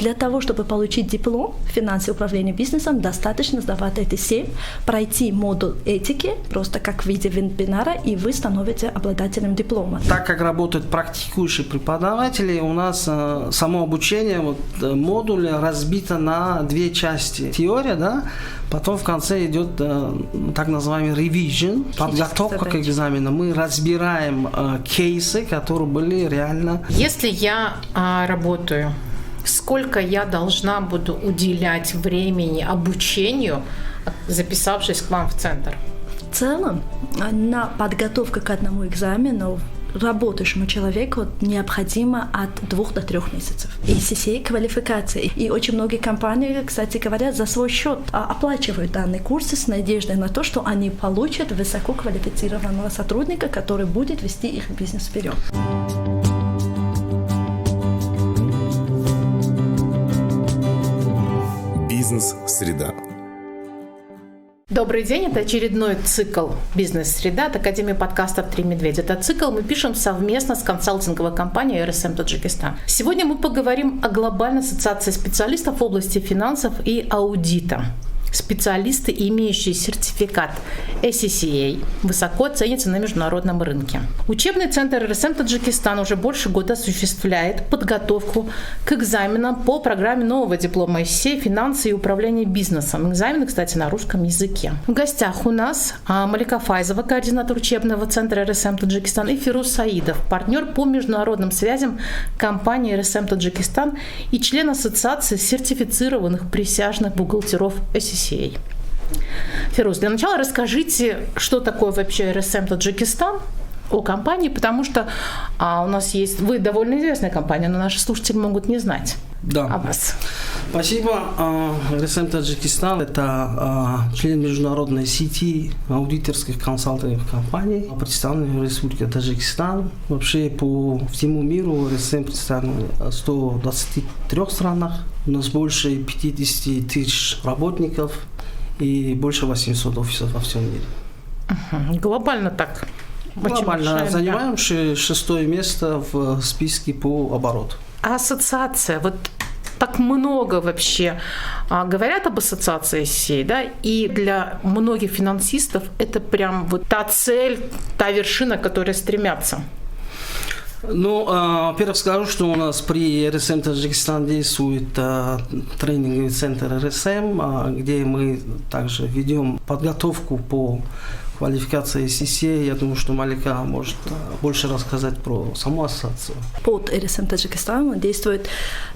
Для того, чтобы получить диплом в финансовом управлении бизнесом, достаточно сдавать эти 7, пройти модуль этики, просто как в виде вебинара, и вы становитесь обладателем диплома. Так как работают практикующие преподаватели, у нас само обучение, модуль разбито на 2 части. Теория, да, потом в конце идет так называемый revision, подготовка к экзамену. Мы разбираем кейсы, которые были реально. Если я работаю, сколько я должна буду уделять времени обучению, записавшись к вам в центр? В целом, на подготовку к одному экзамену работающему человеку необходимо от 2 до 3 месяцев. ACCA квалификации. И очень многие компании, кстати говоря, за свой счет оплачивают данные курсы с надеждой на то, что они получат высококвалифицированного сотрудника, который будет вести их бизнес вперед. Бизнес-среда. Добрый день, это очередной цикл «Бизнес-среда» от Академии подкастов «Три медведя». Этот цикл мы пишем совместно с консалтинговой компанией RSM Таджикистан. Сегодня мы поговорим о глобальной ассоциации специалистов в области финансов и аудита. Специалисты, имеющие сертификат ACCA, высоко ценятся на международном рынке. Учебный центр RSM Таджикистан уже больше года осуществляет подготовку к экзаменам по программе нового диплома ACCA «Финансы и управление бизнесом». Экзамены, кстати, на русском языке. В гостях у нас Малика Файзова, координатор учебного центра RSM Таджикистан, и Фируз Саидов, партнер по международным связям компании RSM Таджикистан и член ассоциации сертифицированных присяжных бухгалтеров ACCA. Фируз, для начала расскажите, что такое вообще RSM Таджикистан, о компании, потому что у нас есть... Вы довольно известная компания, но наши слушатели могут не знать о вас. Спасибо. RSM Таджикистан – это член международной сети аудиторских консалтинговых компаний, представленных в Республике Таджикистан. Вообще по всему миру RSM представлен в 123 странах. У нас больше 50 тысяч работников и больше 800 офисов во всем мире. Глобально так. Глобально занимаем 6-е место в списке по обороту. А ассоциация, вот так много вообще говорят об ассоциации ACCA, да, и для многих финансистов это прям вот та цель, та вершина, к которой стремятся. Ну, во-первых, скажу, что у нас при RSM Таджикистан действует тренинговый центр RSM, где мы также ведем подготовку по квалификации ACCA. Я думаю, что Малика может больше рассказать про саму ассоциацию. Под RSM Таджикистан действует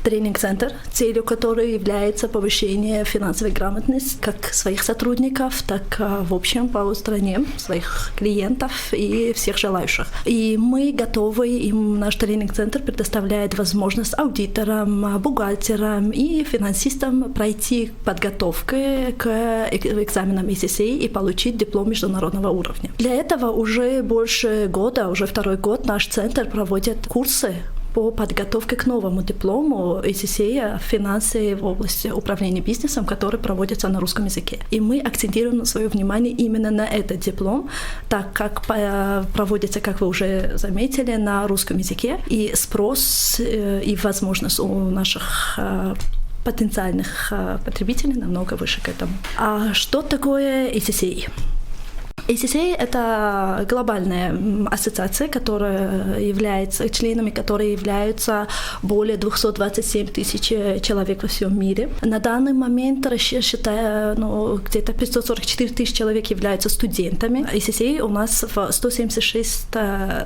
тренинг-центр, целью которого является повышение финансовой грамотности как своих сотрудников, так в общем по стране, своих клиентов и всех желающих. И мы готовы, и наш тренинг-центр предоставляет возможность аудиторам, бухгалтерам и финансистам пройти подготовку к экзаменам ACCA и получить диплом международного уровня. Для этого уже больше года, уже 2-й год наш центр проводит курсы по подготовке к новому диплому ACCA «Финансы в области управления бизнесом», который проводится на русском языке. И мы акцентируем свое внимание именно на этот диплом, так как проводится, как вы уже заметили, на русском языке. И спрос и возможность у наших потенциальных потребителей намного выше к этому. А что такое ACCA? ACCA – это глобальная ассоциация, которая является, членами которой являются более 227 тысяч человек во всем мире. На данный момент, считая, где-то 544 тысячи человек являются студентами. ACCA у нас в 176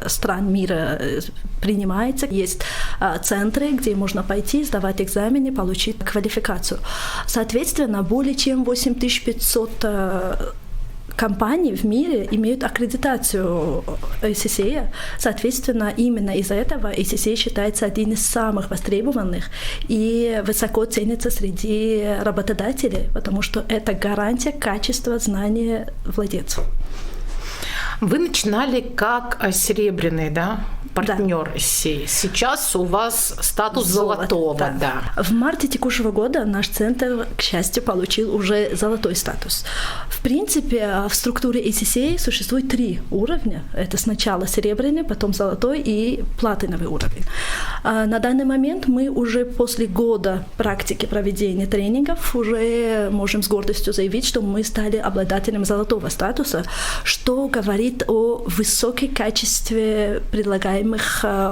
стран мира принимается. Есть центры, где можно пойти, сдавать экзамены, получить квалификацию. Соответственно, более чем 8500 компании в мире имеют аккредитацию ACCA. Соответственно, именно из-за этого ACCA считается одним из самых востребованных и высоко ценится среди работодателей, потому что это гарантия качества знания владельцев. Вы начинали как серебряный, да, партнер ССЕ. Сейчас у вас статус золотого. Да. В марте текущего года наш центр, к счастью, получил уже золотой статус. В принципе, в структуре ССЕ существует 3 уровня. Это сначала серебряный, потом золотой и платиновый уровень. На данный момент мы уже после года практики проведения тренингов уже можем с гордостью заявить, что мы стали обладателем золотого статуса, что говорит о высоком качестве предлагаемых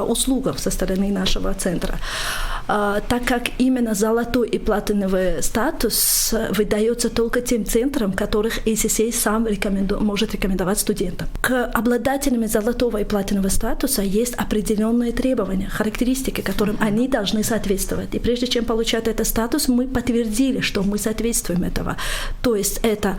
услуг со стороны нашего центра. Так как именно золотой и платиновый статус выдается только тем центрам, которых ССЕ сам может рекомендовать студентам. К обладателям золотого и платинового статуса есть определенные требования, характеристики, которым они должны соответствовать. И прежде чем получать этот статус, мы подтвердили, что мы соответствуем этого. То есть это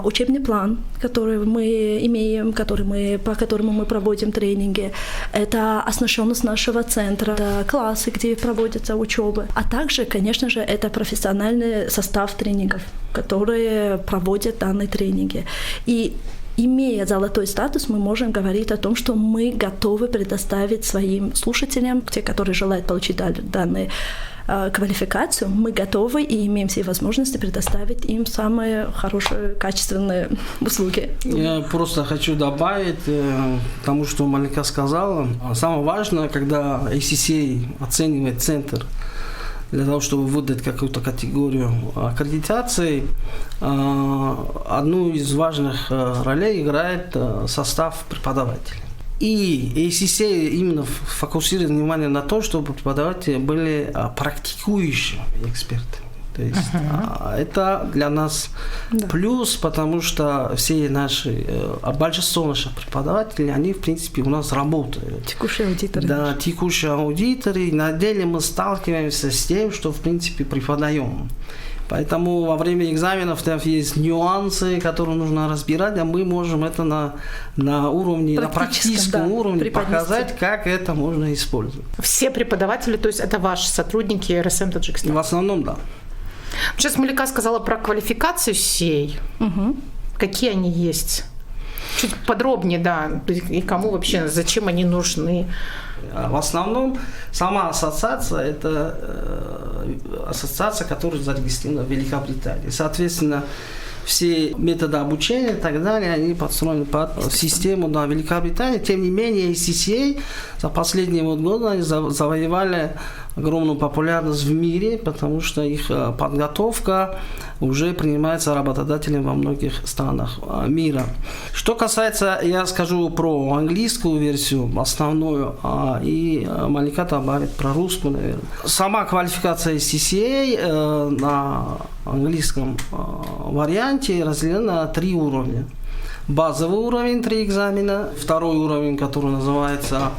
учебный план, который мы имеем, по которому мы проводим тренинги, это оснащенность нашего центра, это классы, где проводятся учебы, а также, конечно же, это профессиональный состав тренингов, которые проводят данные тренинги. И имея золотой статус, мы можем говорить о том, что мы готовы предоставить своим слушателям, те, которые желают получить данные квалификацию, мы готовы и имеем все возможности предоставить им самые хорошие, качественные услуги. Я просто хочу добавить к тому, что Малика сказала. Самое важное, когда ССЕ оценивает центр для того, чтобы выдать какую-то категорию аккредитации, одну из важных ролей играет состав преподавателей. И ССЕ именно фокусирует внимание на то, чтобы преподаватели были практикующими экспертами. То есть это для нас плюс, потому что все наши, большинство наших преподавателей, они, в принципе, у нас работают. Текущие аудиторы. Да, текущие аудиторы. И на деле мы сталкиваемся с тем, что, в принципе, преподаем. Поэтому во время экзаменов там есть нюансы, которые нужно разбирать, а мы можем это на уровне, на практическом уровне показать, как это можно использовать. Все преподаватели, то есть это ваши сотрудники РСМ Таджикистан? В основном, да. Сейчас Малика сказала про квалификацию сей. Какие они есть? Чуть подробнее, да, и кому вообще, зачем они нужны? В основном сама ассоциация – это ассоциация, которая зарегистрирована в Великобритании. Соответственно, все методы обучения и так далее, они подстроены под систему Великобритании. Тем не менее, ССЕ за последние годы завоевали огромную популярность в мире, потому что их подготовка уже принимается работодателями во многих странах мира. Что касается, я скажу про английскую версию, основную, и Малика добавит про русскую, наверное. Сама квалификация ССЕ на английском варианте разделена на 3 уровня. Базовый уровень, 3 экзамена, второй уровень, который называется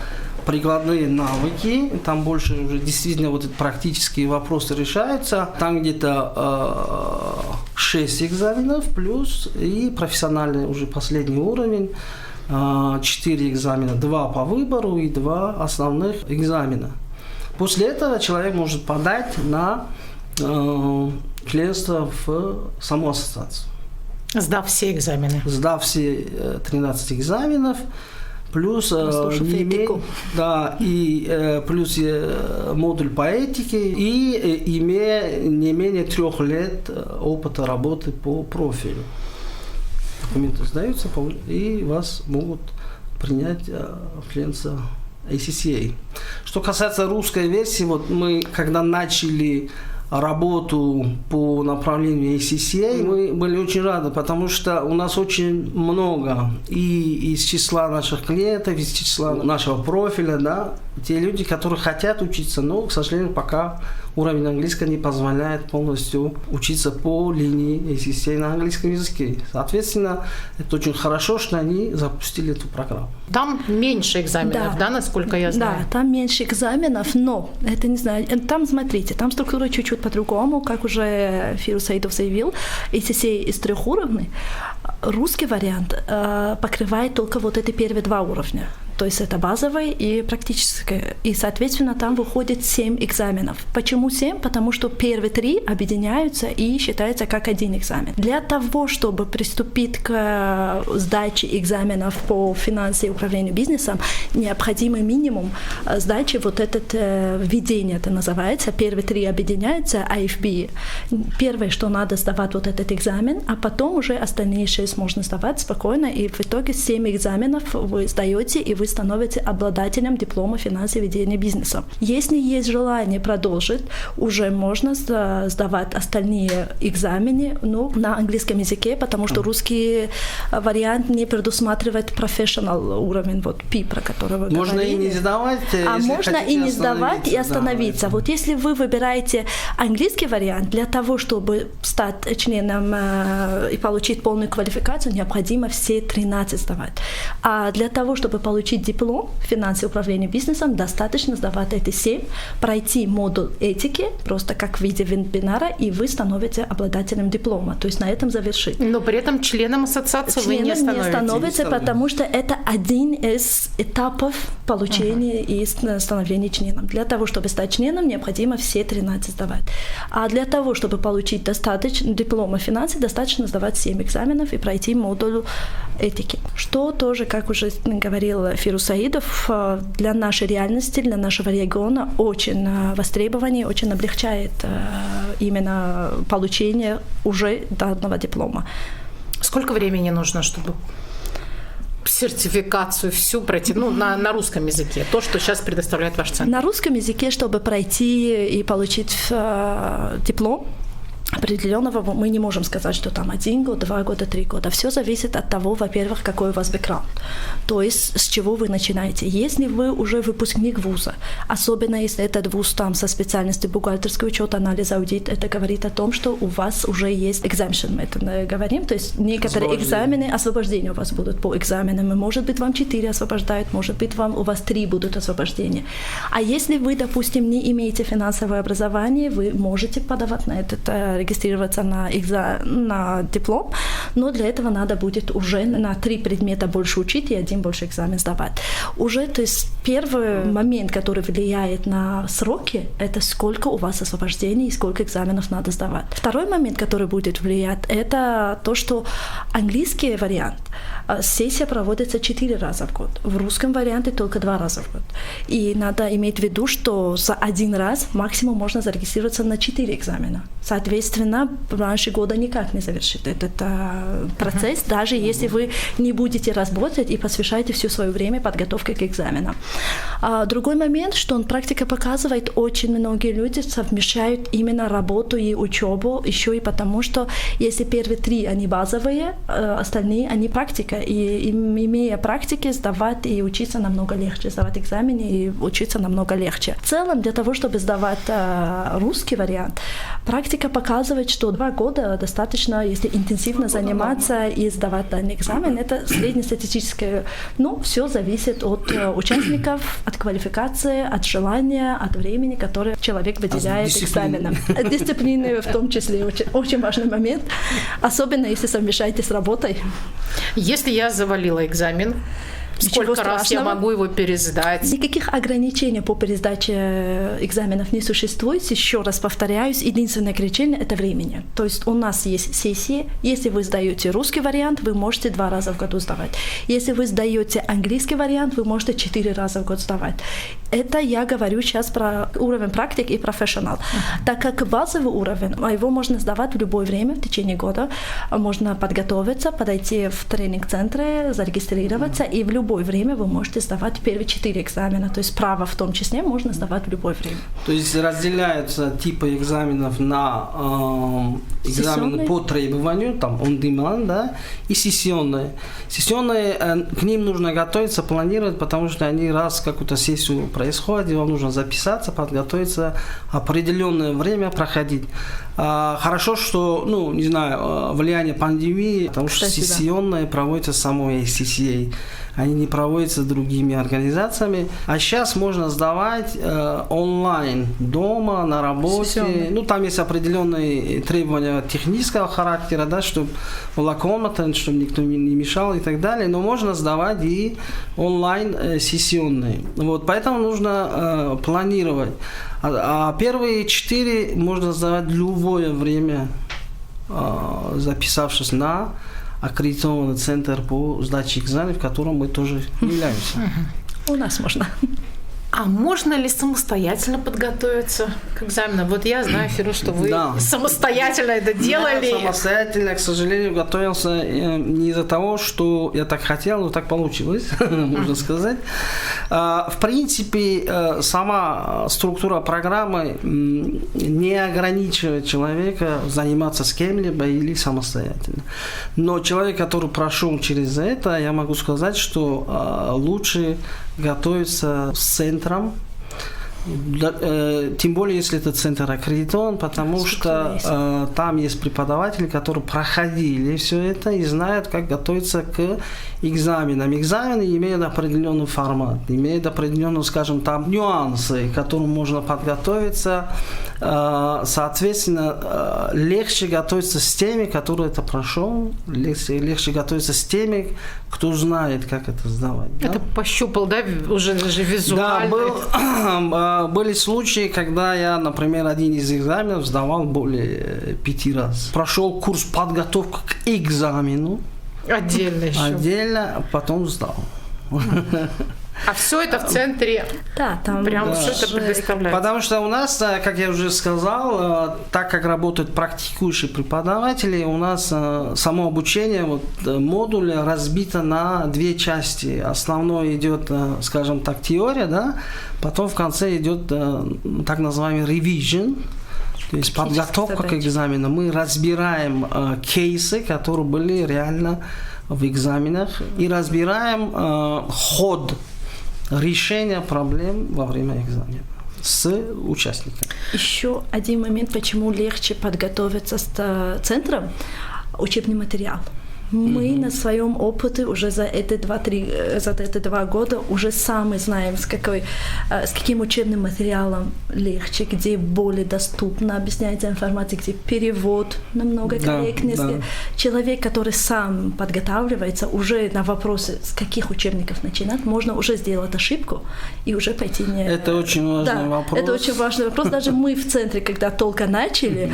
прикладные навыки, там больше уже действительно вот эти практические вопросы решаются, там где-то 6 экзаменов плюс и профессиональный уже последний уровень, 4 экзамена, 2 по выбору и 2 основных экзамена. После этого человек может подать на членство в саму ассоциацию. Сдав все экзамены. Сдав все 13 экзаменов, плюс плюс модуль по этике и имея не менее 3 лет опыта работы по профилю. Документы сдаются, и вас могут принять в членство ССЕ. Что касается русской версии, вот мы когда начали работу по направлению ССЕ, мы были очень рады, потому что у нас очень много и из числа наших клиентов, из числа нашего профиля, да, те люди, которые хотят учиться, но, к сожалению, пока уровень английского не позволяет полностью учиться по линии ССЕ на английском языке. Соответственно, это очень хорошо, что они запустили эту программу. Там меньше экзаменов, да, насколько я знаю? Да, там меньше экзаменов, но это не знаю. Там, смотрите, там структура чуть-чуть по-другому, как уже Фирус Саидов заявил, ССЕ из 3 уровней. Русский вариант покрывает только вот эти первые 2 уровня. то есть это базовое и практическое. И, соответственно, там выходит 7 экзаменов. Почему 7? Потому что первые 3 объединяются и считаются как один экзамен. Для того, чтобы приступить к сдаче экзаменов по финансам и управлению бизнесом, необходимый минимум сдачи вот это введение, это называется. Первые 3 объединяются, IFB. Первое, что надо сдавать вот этот экзамен, а потом уже остальные 6 можно сдавать спокойно, и в итоге 7 экзаменов вы сдаете, и вы становитесь обладателем диплома финансового ведения бизнеса. Если есть желание продолжить, уже можно сдавать остальные экзамены, на английском языке, потому что русский вариант не предусматривает professional уровень, вот P, про который вы можно говорили. И не сдавать, а можно и не сдавать, и остановиться. Вот если вы выбираете английский вариант, для того, чтобы стать членом и получить полную квалификацию, необходимо все 13 сдавать. А для того, чтобы получить диплом финансового управления бизнесом, достаточно сдавать эти 7, пройти модуль этики, просто как в виде вебинара, и вы становитесь обладателем диплома. То есть на этом завершить. Но при этом членом ассоциации вы не становитесь. Потому что это один из этапов получения и становления членом. Для того, чтобы стать членом, необходимо все 13 сдавать. А для того, чтобы получить достаточно диплома финансов, достаточно сдавать 7 экзаменов и пройти модуль этики. Что тоже, как уже говорил Фируз Саидов, для нашей реальности, для нашего региона очень востребование, очень облегчает именно получение уже данного диплома. Сколько времени нужно, чтобы сертификацию всю пройти, на русском языке, то, что сейчас предоставляет ваш центр? На русском языке, чтобы пройти и получить диплом определенного, мы не можем сказать, что там 1 год, 2 года, 3 года. Все зависит от того, во-первых, какой у вас бэкграунд. То есть с чего вы начинаете. Если вы уже выпускник вуза, особенно если этот вуз там со специальностью бухгалтерский учет, анализ, аудит, это говорит о том, что у вас уже есть exemption, мы это говорим, то есть некоторые экзамены, освобождения у вас будут по экзаменам, и может быть вам 4 освобождают, может быть у вас 3 будут освобождения. А если вы, допустим, не имеете финансовое образование, вы можете подавать на это, регистрироваться на диплом, но для этого надо будет уже на 3 предмета больше учить и 1 больше экзамен сдавать. Уже, то есть первый момент, который влияет на сроки, это сколько у вас освобождений и сколько экзаменов надо сдавать. Второй момент, который будет влиять, это то, что английский вариант, сессия проводится 4 раза в год, в русском варианте только 2 раза в год. И надо иметь в виду, что за 1 раз максимум можно зарегистрироваться на 4 экзамена. Соответственно, раньше года никак не завершит этот процесс, даже если вы не будете работать и посвящаете все свое время подготовке к экзаменам. Другой момент, что практика показывает, очень многие люди совмещают именно работу и учебу, еще и потому, что если первые 3 они базовые, остальные они практика, и имея практики, сдавать и учиться намного легче, сдавать экзамены и учиться намного легче. В целом, для того, чтобы сдавать русский вариант, практика показывает, что 2 года достаточно, если интенсивно заниматься и сдавать данный экзамен, это среднестатистическое. Но все зависит от участников, от квалификации, от желания, от времени, которое человек выделяет экзаменам. Дисциплины в том числе очень важный момент, особенно если совмещаете с работой. Если я завалила экзамен, сколько раз я могу его пересдать? Никаких ограничений по пересдаче экзаменов не существует. Еще раз повторяюсь, единственное ограничение – это времени. То есть у нас есть сессии. Если вы сдаете русский вариант, вы можете 2 раза в году сдавать. Если вы сдаете английский вариант, вы можете 4 раза в год сдавать. Это я говорю сейчас про уровень практик и профессионал. Так как базовый уровень, его можно сдавать в любое время, в течение года. Можно подготовиться, подойти в тренинг-центры, зарегистрироваться, и в любое время вы можете сдавать первые 4 экзамена. То есть право в том числе можно сдавать в любое время. То есть разделяются типы экзаменов на экзамены по требованию, там on demand, да, и сессионные. Сессионные, к ним нужно готовиться, планировать, потому что они раз в какую-то сессию происходят, и вам нужно записаться, подготовиться, определенное время проходить. Хорошо, что, не знаю, влияние пандемии, потому что сессионные проводятся самой SCCA. Они не проводятся другими организациями. А сейчас можно сдавать онлайн, дома, на работе. Там есть определенные требования технического характера, да, чтобы была комната, чтобы никто не мешал и так далее. Но можно сдавать и онлайн сессионные. Поэтому нужно планировать. А первые 4 можно сдавать в любое время, записавшись на аккредитованный центр по сдаче экзаменов, в котором мы тоже являемся. У нас можно. А можно ли самостоятельно подготовиться к экзаменам? Вот я знаю, Фируз, что вы самостоятельно это делали. Я самостоятельно, к сожалению, готовился не из-за того, что я так хотел, но так получилось, можно сказать. В принципе, сама структура программы не ограничивает человека заниматься с кем-либо или самостоятельно. Но человек, который прошел через это, я могу сказать, что лучше готовиться с центром, тем более, если этот центр аккредитован, потому что там есть преподаватели, которые проходили все это и знают, как готовиться к экзаменам. Экзамены имеют определенный формат, имеют определенные, скажем, там нюансы, к которым можно подготовиться. Соответственно, легче готовиться с теми, которые это прошел, легче готовиться с теми, кто знает, как это сдавать. Это пощупал, да, уже визуально? Да, были случаи, когда я, например, один из экзаменов сдавал более 5 раз. Прошел курс подготовки к экзамену. Отдельно еще. Отдельно, потом сдал. А все это в центре? Да, там прям все это предоставляется. Потому что у нас, как я уже сказал, так как работают практикующие преподаватели, у нас само обучение, модуль разбито на 2 части. Основной идет, скажем так, теория, да, потом в конце идет так называемый revision, то есть подготовка к экзамену. Мы разбираем кейсы, которые были реально в экзаменах, и разбираем ход решения проблем во время экзамена с участниками. Еще один момент, почему легче подготовиться с центром – учебный материал. Мы на своем опыте уже за эти 2 года уже сами знаем, с каким учебным материалом легче, где более доступно объясняется информация, где перевод намного корректнее. Да. Человек, который сам подготавливается, уже на вопросы, с каких учебников начинать, можно уже сделать ошибку и уже пойти не... Это очень важный вопрос. Это очень важный вопрос. Даже мы в центре, когда только начали,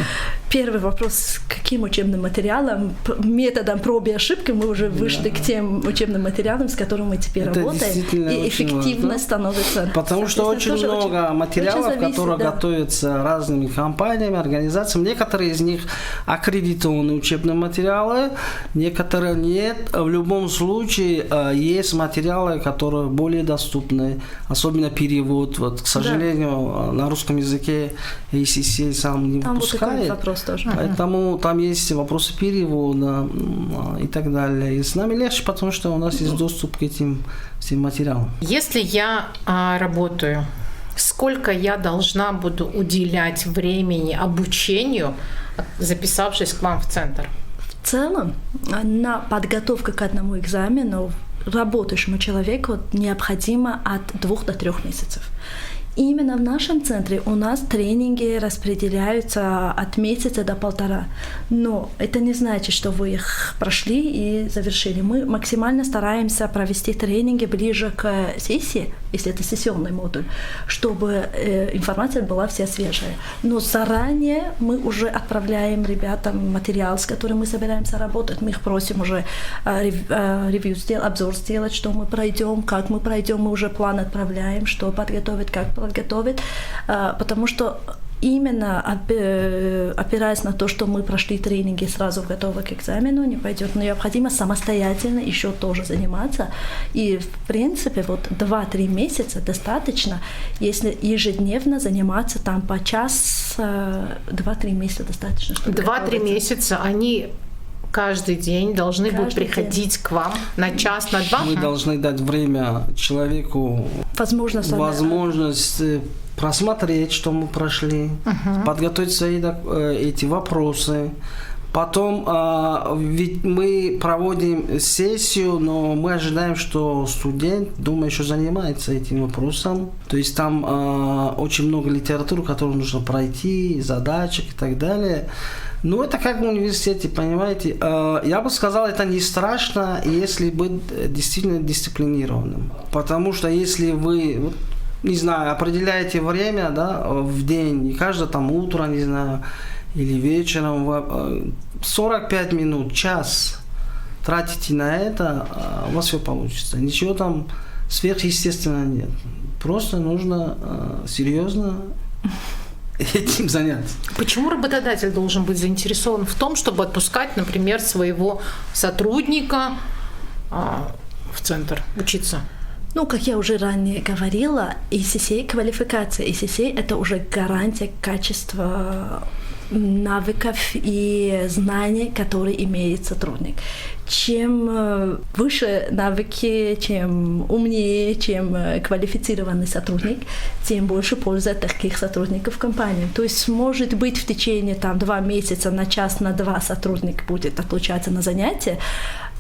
первый вопрос, с каким учебным материалом, методом проб и ошибки, мы уже вышли к тем учебным материалам, с которыми мы теперь работаем, и эффективно становится. Потому что очень много материалов, которые готовятся разными компаниями, организациями. Некоторые из них аккредитованы учебные материалы, некоторые нет. В любом случае есть материалы, которые более доступны, особенно перевод. К сожалению, на русском языке ACCA сам не выпускает. Вопрос тоже. Поэтому там есть вопросы перевода и так далее. И с нами легче, потому что у нас есть доступ к этим всем материалам. Если я работаю, сколько я должна буду уделять времени обучению, записавшись к вам в центр? В целом, на подготовку к одному экзамену работающему человеку необходимо от 2 до 3 месяцев. Именно в нашем центре у нас тренинги распределяются от месяца до 1,5. Но это не значит, что вы их прошли и завершили. Мы максимально стараемся провести тренинги ближе к сессии, если это сессионный модуль, чтобы информация была вся свежая. Но заранее мы уже отправляем ребятам материал, с которым мы собираемся работать. Мы их просим уже ревью сделать, обзор сделать, что мы пройдем, как мы пройдем. Мы уже план отправляем, что подготовить, как подготовить, потому что именно опираясь на то, что мы прошли тренинги сразу готовы к экзамену, не пойдет. Но необходимо самостоятельно еще тоже заниматься. И в принципе 2-3 месяца достаточно, если ежедневно заниматься там по час, 2-3 месяца достаточно. 2-3 месяца они каждый день должны будут приходить к вам на час, на два? Мы должны дать время человеку, возможность просмотреть, что мы прошли, подготовить свои эти вопросы. Потом, ведь мы проводим сессию, но мы ожидаем, что студент, думаю, еще занимается этим вопросом. То есть там очень много литературы, которую нужно пройти, задачек и так далее. Ну, это как в университете, понимаете. Я бы сказал, это не страшно, если быть действительно дисциплинированным. Потому что если вы, не знаю, определяете время, да, в день, и каждое там утро, не знаю, или вечером, 45 минут, час тратите на это, у вас все получится. Ничего там сверхъестественного нет. Просто нужно серьезно этим заняться. Почему работодатель должен быть заинтересован в том, чтобы отпускать, например, своего сотрудника в центр учиться? Ну, как я уже ранее говорила, ECCA квалификация. ECCA – это уже гарантия качества навыков и знаний, которые имеет сотрудник. Чем выше навыки, чем умнее, чем квалифицированный сотрудник, тем больше пользы от таких сотрудников компании. То есть, может быть, в течение 2 месяца на час, на 2 сотрудник будет отлучаться на занятия,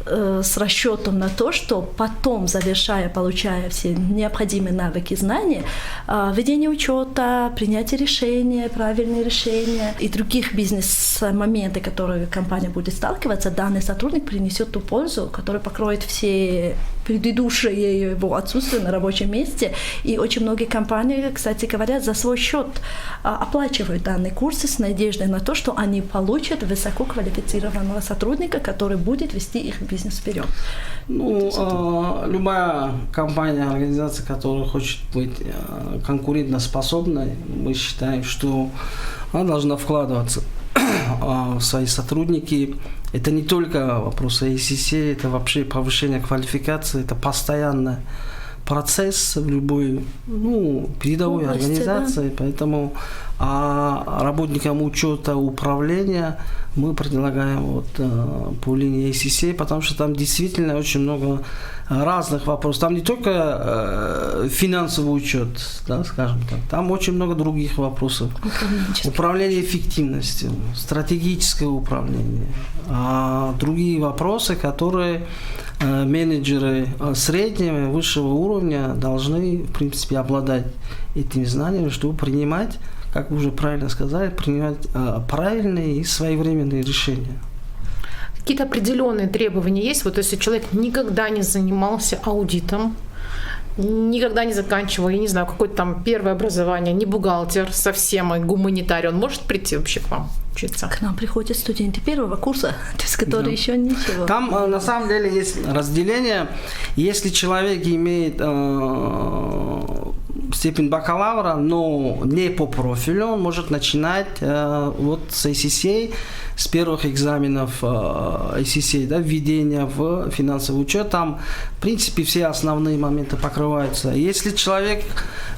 с расчетом на то, что потом, завершая, получая все необходимые навыки и знания, ведение учета, принятие решения, правильные решения и других бизнес-моментов, которые компания будет сталкиваться, данный сотрудник принесет ту пользу, которая покроет все предыдущее его отсутствие на рабочем месте. И очень многие компании, кстати говоря, за свой счет оплачивают данные курсы с надеждой на то, что они получат высококвалифицированного сотрудника, который будет вести их бизнес вперед. Ну, любая компания, организация, которая хочет быть конкурентоспособной, мы считаем, что она должна вкладываться в свои сотрудники. Это не только вопросы ECCA, это вообще повышение квалификации, это постоянный процесс в любой передовой организации. Да. Поэтому работникам учета управления мы предлагаем по линии ECCA, потому что там действительно очень много разных вопросов. Там не только финансовый учет, да, скажем так, там очень много других вопросов. Управление эффективностью, стратегическое управление, другие вопросы, которые менеджеры среднего и высшего уровня должны, в принципе, обладать этими знаниями, чтобы принимать, как вы уже правильно сказали, принимать правильные и своевременные решения. Какие-то определенные требования есть? Вот если человек никогда не занимался аудитом, никогда не заканчивал, я не знаю, какое-то там первое образование, не бухгалтер совсем, а гуманитарий, он может прийти вообще к вам учиться? К нам приходят студенты первого курса, то есть которые еще ничего. Там на самом деле есть разделение. Если человек имеет степень бакалавра, но не по профилю, он может начинать с ECCA, с первых экзаменов ECCA, да, введения в финансовый учет. Там, в принципе, все основные моменты покрываются. Если человек,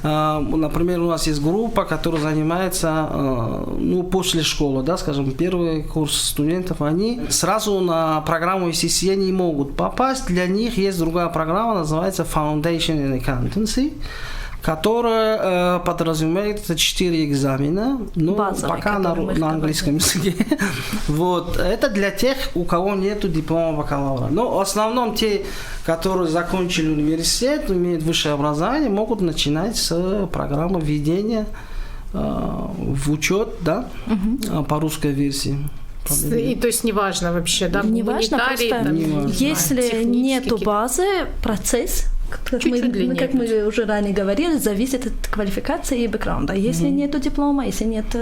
например, у нас есть группа, которая занимается после школы, да, скажем, первый курс студентов, они сразу на программу ECCA не могут попасть. Для них есть другая программа, называется Foundation in Accountancy, которая подразумевает 4 экзамена, базовый, пока на английском языке. Это для тех, у кого нет диплома бакалавра. Но в основном те, которые закончили университет, имеют высшее образование, могут начинать с программы введения в учет, да, по русской версии. И то есть неважно вообще, да, гуманитарий, если нету базы, процесс, как мы уже ранее говорили, зависит от квалификации и бэкграунда. Если нет диплома, если нет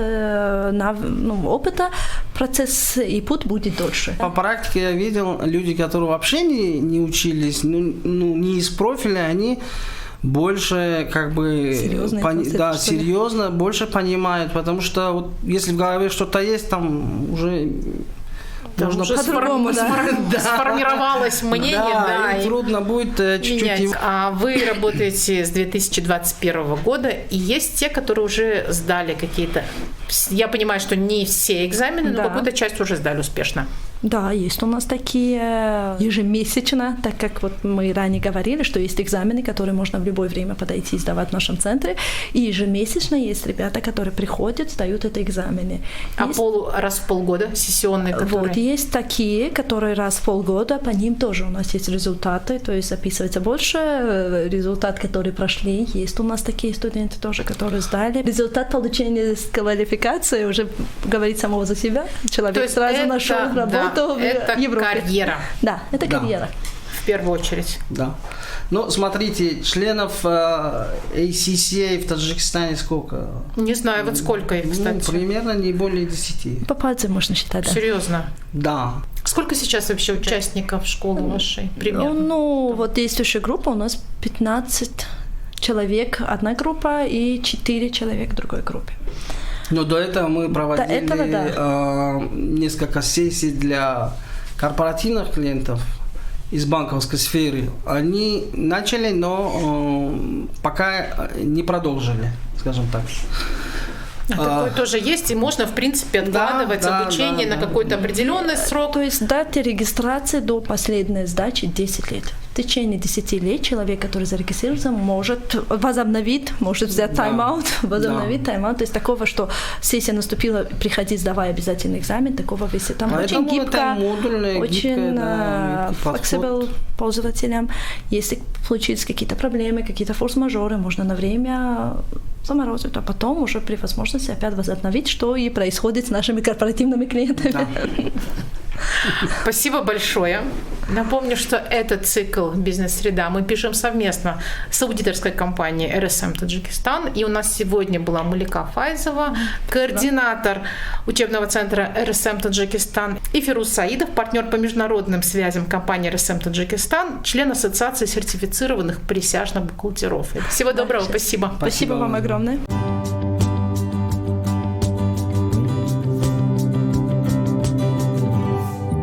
опыта, процесс и путь будет дольше. По практике я видел люди, которые вообще не учились, не из профиля, они больше серьезно, больше понимают, потому что если в голове что-то есть, там уже можно по-другому сформировалось мнение, и трудно будет чуть-чуть. А вы работаете с 2021 года, и есть те, которые уже сдали какие-то. Я понимаю, что не все экзамены, но какую-то часть уже сдали успешно. Да, есть у нас такие ежемесячно, так как вот мы ранее говорили, что есть экзамены, которые можно в любое время подойти и сдавать в нашем центре, и ежемесячно есть ребята, которые приходят, сдают эти экзамены. Есть... раз в полгода сессионные, которые... Вот, есть такие, которые раз в полгода, по ним тоже у нас есть результаты, то есть записывается больше, результат, который прошли, есть у нас такие студенты тоже, которые сдали. Результат получения квалификации уже говорит самого за себя, человек сразу нашел работу. Это карьера. Да, это карьера. В первую очередь. Да. Ну, смотрите, членов ACCA в Таджикистане сколько? Не знаю, вот сколько их, кстати. Ну, примерно не более 10. По пальцам можно считать, да. Серьезно? Да. Сколько сейчас вообще участников школы вашей? Примерно? Ну, вот действующая группа у нас 15 человек одна группа и 4 человека в другой группе. Но до этого мы проводили несколько сессий для корпоративных клиентов из банковской сферы. Они начали, но пока не продолжили, скажем так. Такое тоже есть, и можно, в принципе, откладывать обучение на какой-то определенный срок. То есть дата регистрации до последней сдачи 10 лет. В течение 10 лет человек, который зарегистрировался, может возобновить, может взять тайм-аут, возобновить тайм-аут. То есть такого, что сессия наступила, приходи, сдавай обязательный экзамен, такого висит. Там очень гибко, очень flexible пользователям. Если случились какие-то проблемы, какие-то форс-мажоры, можно на время заморозить, а потом уже при возможности опять возобновить, что и происходит с нашими корпоративными клиентами. Да. Спасибо большое. Напомню, что этот цикл «Бизнес-среда» мы пишем совместно с аудиторской компанией RSM Таджикистан. И у нас сегодня была Малика Файзова, координатор учебного центра RSM Таджикистан, и Фируз Саидов, партнер по международным связям компании RSM Таджикистан, член Ассоциации сертифицированных присяжных бухгалтеров. Всего доброго, спасибо. Спасибо вам огромное.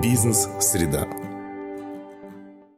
Бизнес-среда.